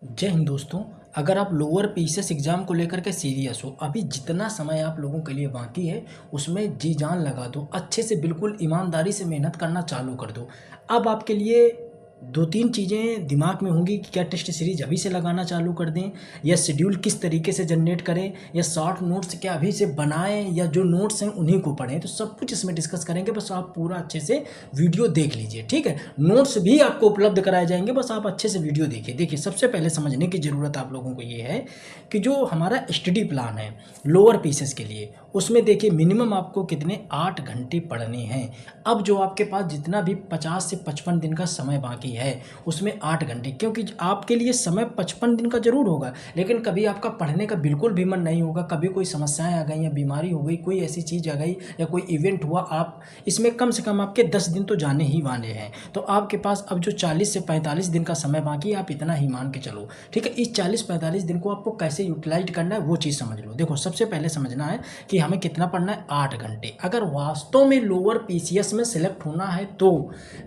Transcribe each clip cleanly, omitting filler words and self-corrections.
जय हिंद दोस्तों। अगर आप लोअर पीसीएस एग्ज़ाम को लेकर के सीरियस हो, अभी जितना समय आप लोगों के लिए बाकी है उसमें जी जान लगा दो, अच्छे से बिल्कुल ईमानदारी से मेहनत करना चालू कर दो। अब आपके लिए दो तीन चीज़ें दिमाग में होंगी कि क्या टेस्ट सीरीज अभी से लगाना चालू कर दें, या शेड्यूल किस तरीके से जनरेट करें, या शॉर्ट नोट्स क्या अभी से बनाएं, या जो नोट्स हैं उन्हीं को पढ़ें। तो सब कुछ इसमें डिस्कस करेंगे, बस आप पूरा अच्छे से वीडियो देख लीजिए, ठीक है। नोट्स भी आपको उपलब्ध कराए जाएंगे, बस आप अच्छे से वीडियो देखिए। देखिए, सबसे पहले समझने की ज़रूरत आप लोगों को ये है कि जो हमारा स्टडी प्लान है लोअर पीसेस के लिए, उसमें देखिए मिनिमम आपको कितने 8 घंटे पढ़ने हैं। अब जो आपके पास जितना भी 50 से 55 दिन का समय बाकी है उसमें 8 घंटे, क्योंकि आपके लिए समय 55 दिन का ज़रूर होगा, लेकिन कभी आपका पढ़ने का बिल्कुल भी मन नहीं होगा, कभी कोई समस्याएं आ गई या बीमारी हो गई, कोई ऐसी चीज़ आ गई या कोई इवेंट हुआ, आप इसमें कम से कम आपके 10 दिन तो जाने ही वाले हैं। तो आपके पास अब जो 40 से 45 दिन का समय बाकी है, आप इतना ही मान के चलो, ठीक है। इस 40-45 दिन को आपको कैसे यूटिलाइज करना है वो चीज़ समझ लो। देखो, सबसे पहले समझना है कि हमें कितना पढ़ना है, 8 घंटे। अगर वास्तव में लोअर पीसीएस में सिलेक्ट होना है तो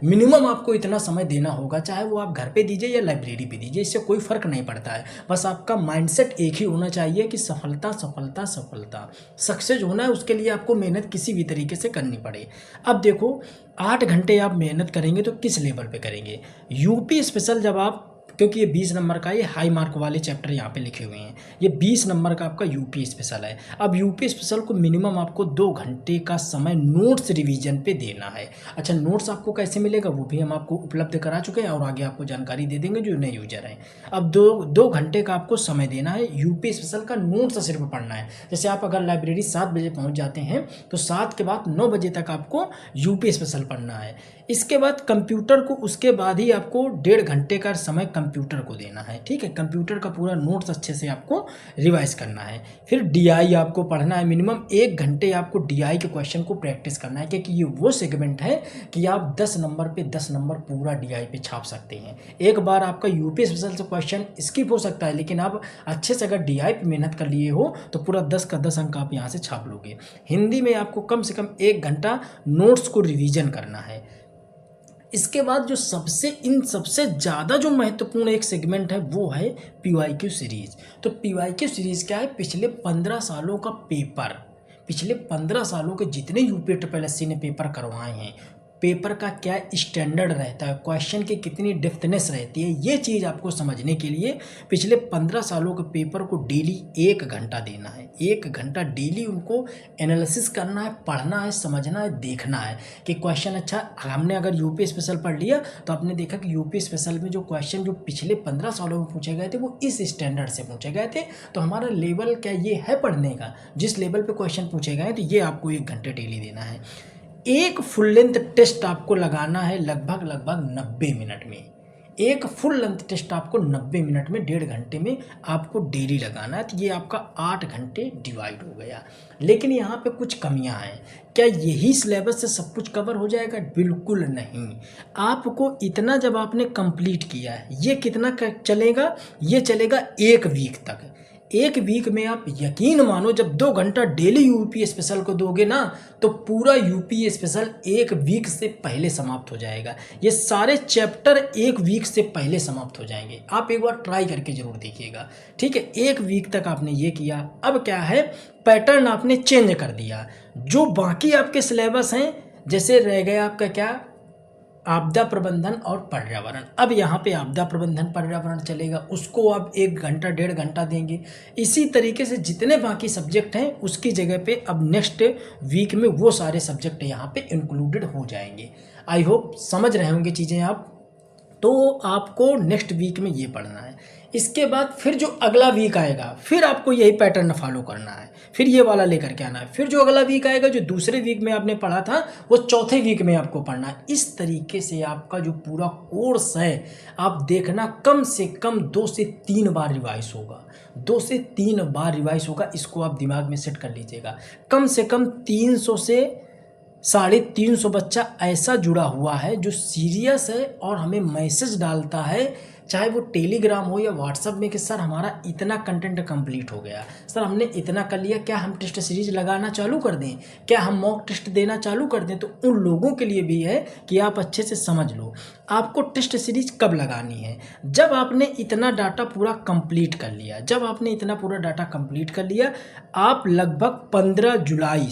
मिनिमम आपको इतना समय देना होगा, चाहे वो आप घर पे दीजिए या लाइब्रेरी पे दीजिए, इससे कोई फर्क नहीं पड़ता है। बस आपका माइंडसेट एक ही होना चाहिए कि सफलता सफलता सफलता, सक्सेस होना है, उसके लिए आपको मेहनत किसी भी तरीके से करनी पड़े। अब देखो, 8 घंटे आप मेहनत करेंगे तो किस लेवल पे करेंगे। यूपी स्पेशल जब आप, क्योंकि ये 20 नंबर का, ये हाई मार्क वाले चैप्टर यहाँ पे लिखे हुए हैं, ये 20 नंबर का आपका यूपी स्पेशल है। अब यूपी स्पेशल को मिनिमम आपको 2 घंटे का समय नोट्स रिवीजन पे देना है। अच्छा, नोट्स आपको कैसे मिलेगा वो भी हम आपको उपलब्ध करा चुके हैं और आगे आपको जानकारी दे देंगे जो नए यूजर हैं। अब दो घंटे का आपको समय देना है, यूपी स्पेशल का नोट्स सिर्फ पढ़ना है। जैसे आप अगर लाइब्रेरी 7 बजे पहुँच जाते हैं तो 7 के बाद 9 बजे तक आपको यूपी स्पेशल पढ़ना है। इसके बाद कंप्यूटर को, उसके बाद ही आपको 1.5 घंटे का समय कंप्यूटर को देना है, ठीक है। कंप्यूटर का पूरा नोट्स अच्छे से आपको रिवाइज करना है। फिर डीआई आपको पढ़ना है, मिनिमम 1 घंटे आपको डीआई के क्वेश्चन को प्रैक्टिस करना है, क्योंकि ये वो सेगमेंट है कि आप 10 नंबर पे 10 नंबर पूरा डीआई पे छाप सकते हैं। एक बार आपका यूपी स्पेशल से क्वेश्चन स्किप हो सकता है, लेकिन आप अच्छे से अगर डीआई पे मेहनत कर लिए हो तो पूरा 10 का 10 अंक आप यहाँ से छाप लोगे। हिंदी में आपको कम से कम 1 घंटा नोट्स को रिवीजन करना है। इसके बाद जो सबसे ज़्यादा जो महत्वपूर्ण एक सेगमेंट है वो है पीवाईक्यू सीरीज। तो पीवाईक्यू सीरीज क्या है, पिछले 15 सालों का पेपर, पिछले 15 सालों के जितने यूपी ट्रिपल एससी ने पेपर करवाए हैं, पेपर का क्या स्टैंडर्ड रहता है, क्वेश्चन की कितनी डेप्थनेस रहती है, ये चीज़ आपको समझने के लिए पिछले 15 सालों के पेपर को डेली 1 घंटा देना है। 1 घंटा डेली उनको एनालिसिस करना है, पढ़ना है, समझना है, देखना है कि क्वेश्चन, अच्छा हमने अगर यूपी स्पेशल पढ़ लिया तो आपने देखा कि यूपी स्पेशल में जो क्वेश्चन जो पिछले 15 सालों में पूछे गए थे वो इस स्टैंडर्ड से पूछे गए थे, तो हमारा लेवल क्या ये है पढ़ने का, जिस लेवल पे क्वेश्चन पूछे गए तो ये आपको 1 घंटे डेली देना है। एक फुल लेंथ टेस्ट आपको लगाना है लगभग 90 मिनट में। एक फुल लेंथ टेस्ट आपको 90 मिनट में, 1.5 घंटे में आपको डेली लगाना है। तो ये आपका 8 घंटे डिवाइड हो गया। लेकिन यहाँ पे कुछ कमियाँ हैं। क्या यही सिलेबस से सब कुछ कवर हो जाएगा? बिल्कुल नहीं। आपको इतना जब आपने कंप्लीट किया है, ये कितना चलेगा, ये चलेगा 1 वीक तक। 1 वीक में आप यकीन मानो, जब 2 घंटा डेली यूपी स्पेशल को दोगे ना, तो पूरा यूपी स्पेशल 1 वीक से पहले समाप्त हो जाएगा। ये सारे चैप्टर 1 वीक से पहले समाप्त हो जाएंगे। आप एक बार ट्राई करके जरूर देखिएगा, ठीक है। 1 वीक तक आपने ये किया। अब क्या है, पैटर्न आपने चेंज कर दिया। जो बाकी आपके सिलेबस हैं, जैसे रह गया आपका क्या, आपदा प्रबंधन और पर्यावरण, अब यहाँ पे आपदा प्रबंधन पर्यावरण चलेगा, उसको आप 1 घंटा 1.5 घंटा देंगे। इसी तरीके से जितने बाकी सब्जेक्ट हैं उसकी जगह पे अब नेक्स्ट वीक में वो सारे सब्जेक्ट यहाँ पे इंक्लूडेड हो जाएंगे। आई होप समझ रहे होंगे चीज़ें आप। तो आपको नेक्स्ट वीक में ये पढ़ना है। इसके बाद फिर जो अगला वीक आएगा, फिर आपको यही पैटर्न फॉलो करना है, फिर ये वाला लेकर के आना है। फिर जो अगला वीक आएगा, जो दूसरे वीक में आपने पढ़ा था, वो चौथे वीक में आपको पढ़ना है। इस तरीके से आपका जो पूरा कोर्स है, आप देखना कम से कम 2 से 3 बार रिवाइज होगा। 2 से 3 बार रिवाइज होगा, इसको आप दिमाग में सेट कर लीजिएगा। कम से कम 300 से 350 बच्चा ऐसा जुड़ा हुआ है जो सीरियस है और हमें मैसेज डालता है चाहे वो टेलीग्राम हो या व्हाट्सअप में, कि सर हमारा इतना कंटेंट कंप्लीट हो गया, सर हमने इतना कर लिया, क्या हम टेस्ट सीरीज लगाना चालू कर दें, क्या हम मॉक टेस्ट देना चालू कर दें। तो उन लोगों के लिए भी है कि आप अच्छे से समझ लो आपको टेस्ट सीरीज कब लगानी है। जब आपने इतना डाटा पूरा कंप्लीट कर लिया, जब आपने इतना पूरा डाटा कंप्लीट कर लिया, आप लगभग 15 जुलाई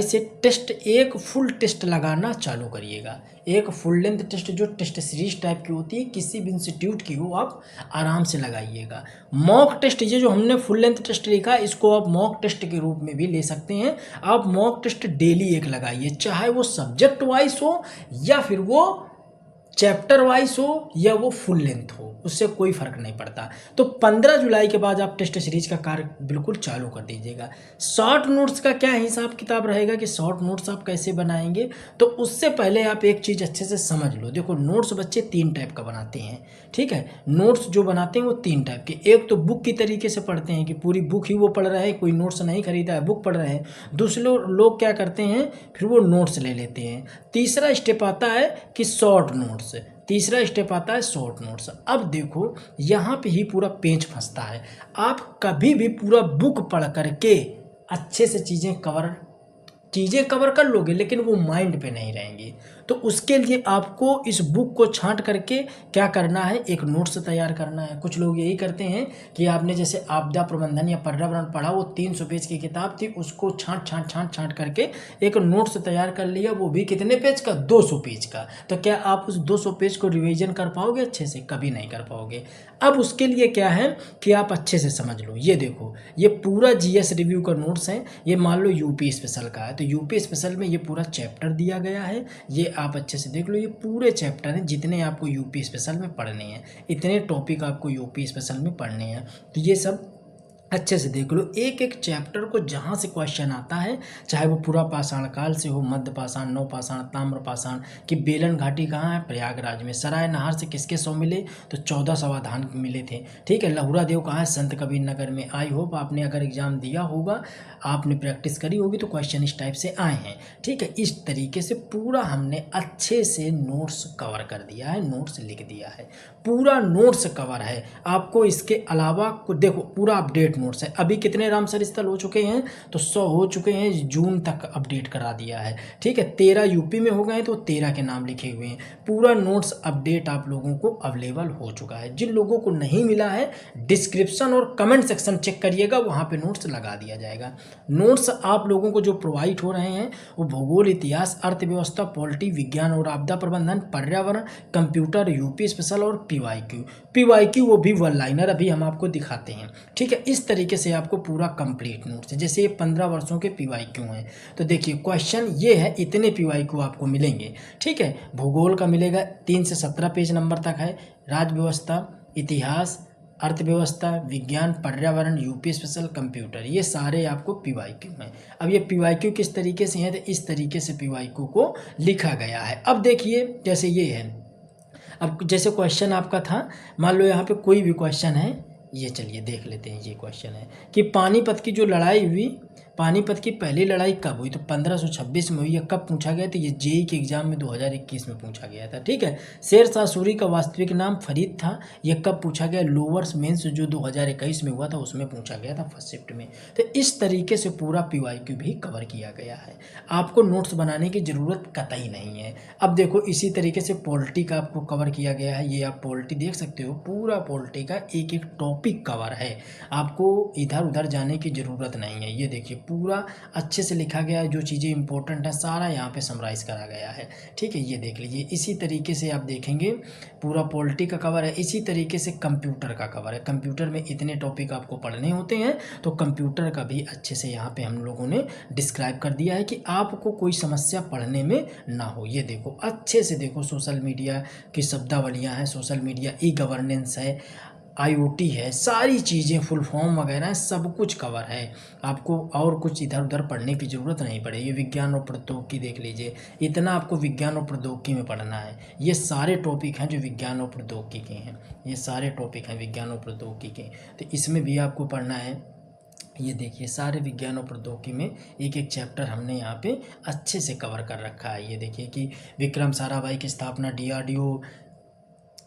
से टेस्ट, एक फुल टेस्ट लगाना चालू करिएगा। एक फुल लेंथ टेस्ट जो टेस्ट सीरीज टाइप की होती है, किसी भी इंस्टीट्यूट की हो, आप आराम से लगाइएगा। मॉक टेस्ट, ये जो हमने फुल लेंथ टेस्ट लिखा, इसको आप मॉक टेस्ट के रूप में भी ले सकते हैं। आप मॉक टेस्ट डेली एक लगाइए, चाहे वो सब्जेक्ट वाइज हो या फिर वो चैप्टर वाइज हो या वो फुल लेंथ हो, उससे कोई फ़र्क नहीं पड़ता। तो 15 जुलाई के बाद आप टेस्ट सीरीज का कार्य बिल्कुल चालू कर दीजिएगा। शॉर्ट नोट्स का क्या हिसाब किताब रहेगा कि शॉर्ट नोट्स आप कैसे बनाएंगे, तो उससे पहले आप एक चीज़ अच्छे से समझ लो। देखो, नोट्स बच्चे 3 टाइप का बनाते हैं, ठीक है। नोट्स जो बनाते हैं वो 3 टाइप के, एक तो बुक की तरीके से पढ़ते हैं कि पूरी बुक ही वो पढ़ रहे हैं, कोई नोट्स नहीं खरीदा है, बुक पढ़ रहे हैं। दूसरे लोग क्या करते हैं, फिर वो नोट्स ले लेते हैं। तीसरा स्टेप आता है कि शॉर्ट नोट्स, तीसरा स्टेप आता है शॉर्ट नोट्स। अब देखो, यहाँ पे ही पूरा पेच फंसता है। आप कभी भी पूरा बुक पढ़ करके अच्छे से चीज़ें कवर कर लोगे, लेकिन वो माइंड पे नहीं रहेंगी। तो उसके लिए आपको इस बुक को छांट करके क्या करना है, एक नोट्स तैयार करना है। कुछ लोग यही करते हैं कि आपने जैसे आपदा प्रबंधन या पर्यावरण पढ़ा, वो 300 पेज की किताब थी, उसको छांट करके एक नोट्स तैयार कर लिया, वो भी कितने पेज का, 200 पेज का। तो क्या आप उस 200 पेज को रिवीजन कर पाओगे अच्छे से? कभी नहीं कर पाओगे। अब उसके लिए क्या है कि आप अच्छे से समझ लो। ये देखो, ये पूरा जीएस रिव्यू का नोट्स है। ये मान लो यूपी स्पेशल का है, तो यूपी स्पेशल में ये पूरा चैप्टर दिया गया है। ये आप अच्छे से देख लो, ये पूरे चैप्टर हैं जितने आपको यूपी स्पेशल में पढ़ने हैं, इतने टॉपिक आपको यूपी स्पेशल में पढ़ने हैं। तो ये सब अच्छे से देख लो। एक एक चैप्टर को जहाँ से क्वेश्चन आता है, चाहे वो पूरा पाषाण काल से हो, मध्य पाषाण, नव पाषाण, ताम्र पाषाण, कि बेलन घाटी कहाँ है, प्रयागराज में। सराय नहर से किसके 100 मिले, तो 14 समाधान मिले थे, ठीक है। लहुरा देव कहाँ है, संत कबीर नगर में। आई होप आपने अगर एग्जाम दिया होगा, आपने प्रैक्टिस करी होगी, तो क्वेश्चन इस टाइप से आए हैं, ठीक है। इस तरीके से पूरा हमने अच्छे से नोट्स कवर कर दिया है, नोट्स लिख दिया है, पूरा नोट्स कवर है। आपको इसके अलावा देखो, पूरा अपडेट नोट्स है। अभी कितने रामसर स्थल हो चुके हैं, तो 100 हो चुके हैं, जून तक अपडेट करा दिया है, ठीक है। 13 यूपी में हो गए तो 13 के नाम लिखे हुए हैं। पूरा नोट्स अपडेट आप लोगों को अवेलेबल हो चुका है। जिन लोगों को नहीं मिला है, डिस्क्रिप्शन और कमेंट सेक्शन चेक करिएगा, वहाँ पे नोट्स लगा दिया जाएगा। नोट्स आप लोगों को जो प्रोवाइड हो रहे हैं, वो भूगोल, इतिहास, अर्थव्यवस्था, पॉलिटी, विज्ञान और आपदा प्रबंधन, पर्यावरण, कंप्यूटर, यूपी स्पेशल और पीवाईक्यू वो भी वन लाइनर अभी हम आपको दिखाते हैं, ठीक है। इस तरीके से आपको पूरा कंप्लीट नोट्स है। जैसे ये 15 वर्षों के पीवाईक्यू हैं, तो देखिए क्वेश्चन ये है, इतने पीवाईक्यू आपको मिलेंगे, ठीक है। भूगोल का मिलेगा 3 से 17 पेज नंबर तक है। राज्य व्यवस्था, इतिहास, अर्थव्यवस्था, विज्ञान, पर्यावरण, यूपी स्पेशल, कंप्यूटर, ये सारे आपको पीवाईक्यू हैं। अब ये पीवाईक्यू किस तरीके से हैं, तो इस तरीके से पीवाईक्यू को लिखा गया है। अब देखिए, जैसे ये है, अब जैसे क्वेश्चन आपका था, मान लो यहाँ पे कोई भी क्वेश्चन है, ये चलिए देख लेते हैं। ये क्वेश्चन है कि पानीपत की जो लड़ाई हुई, पानीपत की पहली लड़ाई कब हुई, तो 1526 में हुई। ये कब पूछा गया, तो ये जेई के एग्जाम में 2021 में पूछा गया था, ठीक है। शेर शाह सूरी का वास्तविक नाम फरीद था। ये कब पूछा गया, लोअर्स मेंस जो 2021 में हुआ था, उसमें पूछा गया था फर्स्ट शिफ्ट में। तो इस तरीके से पूरा पीवाईक्यू भी कवर किया गया है। आपको नोट्स बनाने की ज़रूरत कतई नहीं है। अब देखो, इसी तरीके से पॉलिटी का आपको कवर किया गया है। ये आप पॉलिटी देख सकते हो, पूरा पॉलिटी का एक एक टॉपिक कवर है। आपको इधर उधर जाने की ज़रूरत नहीं है। ये देखिए, पूरा अच्छे से लिखा गया है, जो चीज़ें इंपॉर्टेंट है सारा यहाँ पे समराइज करा गया है, ठीक है। ये देख लीजिए, इसी तरीके से आप देखेंगे पूरा पॉलिटी का कवर है। इसी तरीके से कंप्यूटर का कवर है। कंप्यूटर में इतने टॉपिक आपको पढ़ने होते हैं, तो कंप्यूटर का भी अच्छे से यहाँ पे हम लोगों ने डिस्क्राइब कर दिया है कि आपको कोई समस्या पढ़ने में ना हो। ये देखो, अच्छे से देखो, सोशल मीडिया की शब्दावलियाँ हैं, सोशल मीडिया, ई गवर्नेंस है, आईओटी है, सारी चीज़ें, फुल फॉर्म वगैरह सब कुछ कवर है। आपको और कुछ इधर उधर पढ़ने की ज़रूरत नहीं पड़ेगी। विज्ञान और प्रौद्योगिकी देख लीजिए, इतना आपको विज्ञान और प्रौद्योगिकी में पढ़ना है। ये सारे टॉपिक हैं जो विज्ञान और प्रौद्योगिकी के हैं, ये सारे टॉपिक हैं विज्ञान और प्रौद्योगिकी के, तो इसमें भी आपको पढ़ना है। ये देखिए, सारे विज्ञान और प्रौद्योगिकी में एक एक चैप्टर हमने यहाँ पे अच्छे से कवर कर रखा है। ये देखिए कि विक्रम साराभाई की स्थापना, डीआरडीओ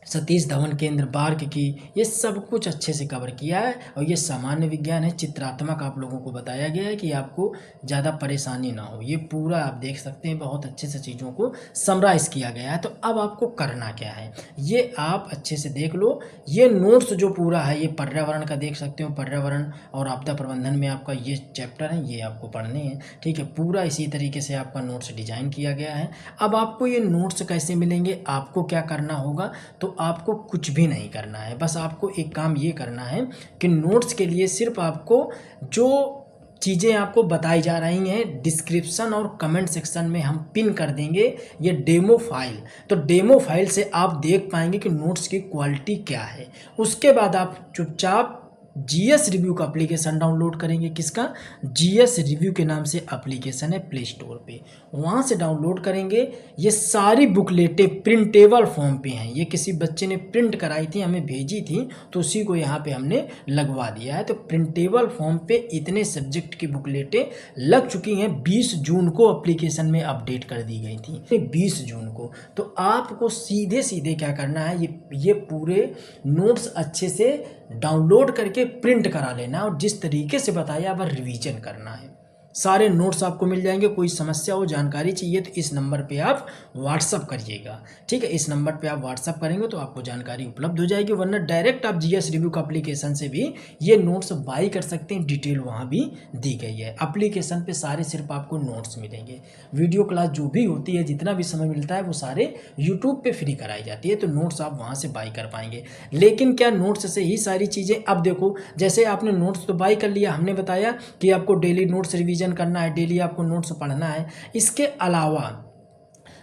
सतीश धवन केंद्र, बार्क की, ये सब कुछ अच्छे से कवर किया है। और ये सामान्य विज्ञान है, चित्रात्मक आप लोगों को बताया गया है कि आपको ज़्यादा परेशानी ना हो। ये पूरा आप देख सकते हैं, बहुत अच्छे से चीज़ों को समराइज़ किया गया है। तो अब आपको करना क्या है, ये आप अच्छे से देख लो। ये नोट्स जो पूरा है, ये पर्यावरण का देख सकते हो, पर्यावरण और आपदा प्रबंधन में आपका ये चैप्टर है, ये आपको पढ़ने हैं, ठीक है। पूरा इसी तरीके से आपका नोट्स डिजाइन किया गया है। अब आपको ये नोट्स कैसे मिलेंगे, आपको क्या करना होगा, तो आपको कुछ भी नहीं करना है। बस आपको एक काम ये करना है कि नोट्स के लिए सिर्फ आपको जो चीज़ें आपको बताई जा रही हैं डिस्क्रिप्शन और कमेंट सेक्शन में हम पिन कर देंगे ये डेमो फाइल। तो डेमो फाइल से आप देख पाएंगे कि नोट्स की क्वालिटी क्या है। उसके बाद आप चुपचाप जीएस रिव्यू का एप्लीकेशन डाउनलोड करेंगे। किसका, जीएस रिव्यू के नाम से एप्लीकेशन है प्ले स्टोर पे, वहाँ से डाउनलोड करेंगे। ये सारी बुकलेटें प्रिंटेबल फॉर्म पे हैं, ये किसी बच्चे ने प्रिंट कराई थी, हमें भेजी थी, तो उसी को यहाँ पे हमने लगवा दिया है। तो प्रिंटेबल फॉर्म पे इतने सब्जेक्ट की बुकलेटें लग चुकी हैं। 20 जून को एप्लीकेशन में अपडेट कर दी गई थी, 20 जून को। तो आपको सीधे सीधे क्या करना है, ये पूरे नोट्स अच्छे से डाउनलोड करके प्रिंट करा लेना और जिस तरीके से बताया वह रिवीजन करना है। सारे नोट्स आपको मिल जाएंगे। कोई समस्या हो, जानकारी चाहिए तो इस नंबर पे आप व्हाट्सअप करिएगा, ठीक है। इस नंबर पे आप व्हाट्सअप करेंगे तो आपको जानकारी उपलब्ध हो जाएगी, वरना डायरेक्ट आप जीएस रिव्यू का एप्लीकेशन से भी ये नोट्स बाई कर सकते हैं। डिटेल वहाँ भी दी गई है एप्लीकेशन पे, सारे सिर्फ आपको नोट्स मिलेंगे। वीडियो क्लास जो भी होती है, जितना भी समय मिलता है, वो सारे यूट्यूब पे फ्री कराई जाती है, तो नोट्स आप वहाँ से बाई कर पाएंगे। लेकिन क्या नोट्स से ही सारी चीज़ें, अब देखो जैसे आपने नोट्स तो बाई कर लिया, हमने बताया कि आपको डेली नोट्स रिवीजन करना है, डेली आपको नोट्स पढ़ना है। इसके अलावा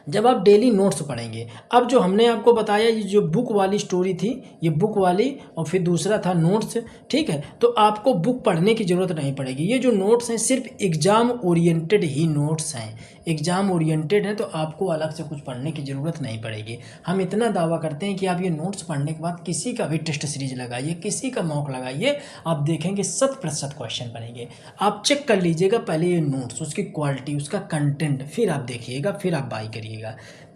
जब आप डेली नोट्स पढ़ेंगे, अब जो हमने आपको बताया ये जो बुक वाली स्टोरी थी, ये बुक वाली, और फिर दूसरा था नोट्स, ठीक है। तो आपको बुक पढ़ने की ज़रूरत नहीं पड़ेगी। ये जो नोट्स हैं सिर्फ एग्ज़ाम ओरिएंटेड ही नोट्स हैं, एग्ज़ाम ओरिएंटेड है, तो आपको अलग से कुछ पढ़ने की ज़रूरत नहीं पड़ेगी। हम इतना दावा करते हैं कि आप ये नोट्स पढ़ने के बाद किसी का भी टेस्ट सीरीज लगाइए, किसी का मॉक लगाइए, आप देखेंगे 100% क्वेश्चन बनेंगे। आप चेक कर लीजिएगा पहले ये नोट्स, उसकी क्वालिटी, उसका कंटेंट, फिर आप देखिएगा, फिर आप बाई करिएगा।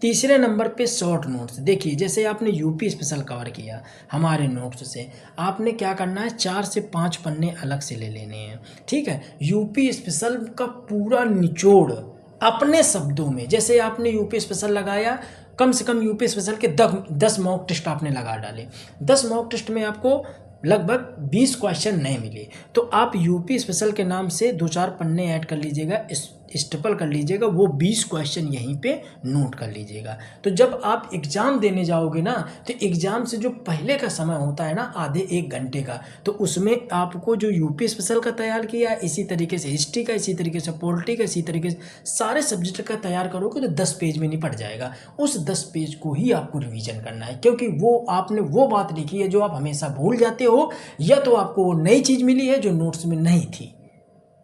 तीसरे नंबर पे शॉर्ट नोट्स। देखिए जैसे आपने यूपी स्पेशल कवर किया हमारे नोट्स से, आपने क्या करना है, 4 से 5 पन्ने अलग से ले लेने हैं, ठीक है। यूपी स्पेशल का पूरा निचोड़ अपने शब्दों में, जैसे आपने यूपी स्पेशल लगाया, कम से कम यूपी स्पेशल के 10 मॉक टेस्ट आपने लगा डाले। 10 मॉक टेस्ट में आपको लगभग 20 क्वेश्चन नहीं मिले, तो आप यूपी स्पेशल के नाम से 2-4 पन्ने ऐड कर लीजिएगा, स्टेपल कर लीजिएगा, वो 20 क्वेश्चन यहीं पे नोट कर लीजिएगा। तो जब आप एग्ज़ाम देने जाओगे ना, तो एग्ज़ाम से जो पहले का समय होता है ना, आधे 1 घंटे का, तो उसमें आपको जो यूपी स्पेशल का तैयार किया, इसी तरीके से हिस्ट्री का, इसी तरीके से पॉलिटी का, इसी तरीके से सारे सब्जेक्ट का तैयार करोगे तो 10 पेज में निपट जाएगा। उस 10 पेज को ही आपको रिवीजन करना है, क्योंकि वो आपने वो बात लिखी है जो आप हमेशा भूल जाते हो, या तो आपको वो नई चीज़ मिली है जो नोट्स में नहीं थी।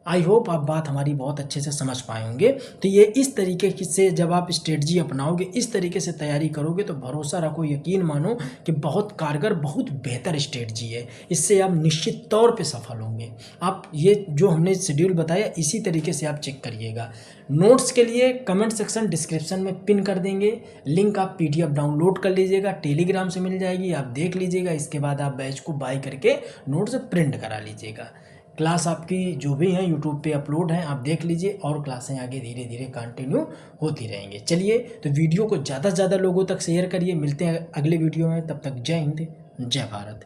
आई होप आप बात हमारी बहुत अच्छे से समझ पाए होंगे। तो ये इस तरीके से जब आप स्ट्रेटजी अपनाओगे, इस तरीके से तैयारी करोगे, तो भरोसा रखो, यकीन मानो कि बहुत कारगर, बहुत बेहतर स्ट्रेटजी है। इससे आप निश्चित तौर पे सफल होंगे। आप ये जो हमने शेड्यूल बताया, इसी तरीके से आप चेक करिएगा। नोट्स के लिए कमेंट सेक्शन डिस्क्रिप्शन में पिन कर देंगे, लिंक आप PDF डाउनलोड कर लीजिएगा, टेलीग्राम से मिल जाएगी, आप देख लीजिएगा। इसके बाद आप बैच को बाय करके नोट्स प्रिंट करा लीजिएगा। क्लास आपकी जो भी हैं यूट्यूब पे अपलोड हैं, आप देख लीजिए, और क्लासें आगे धीरे धीरे कंटिन्यू होती रहेंगी। चलिए, तो वीडियो को ज़्यादा से ज़्यादा लोगों तक शेयर करिए। मिलते हैं अगले वीडियो में, तब तक जय हिंद, जय भारत।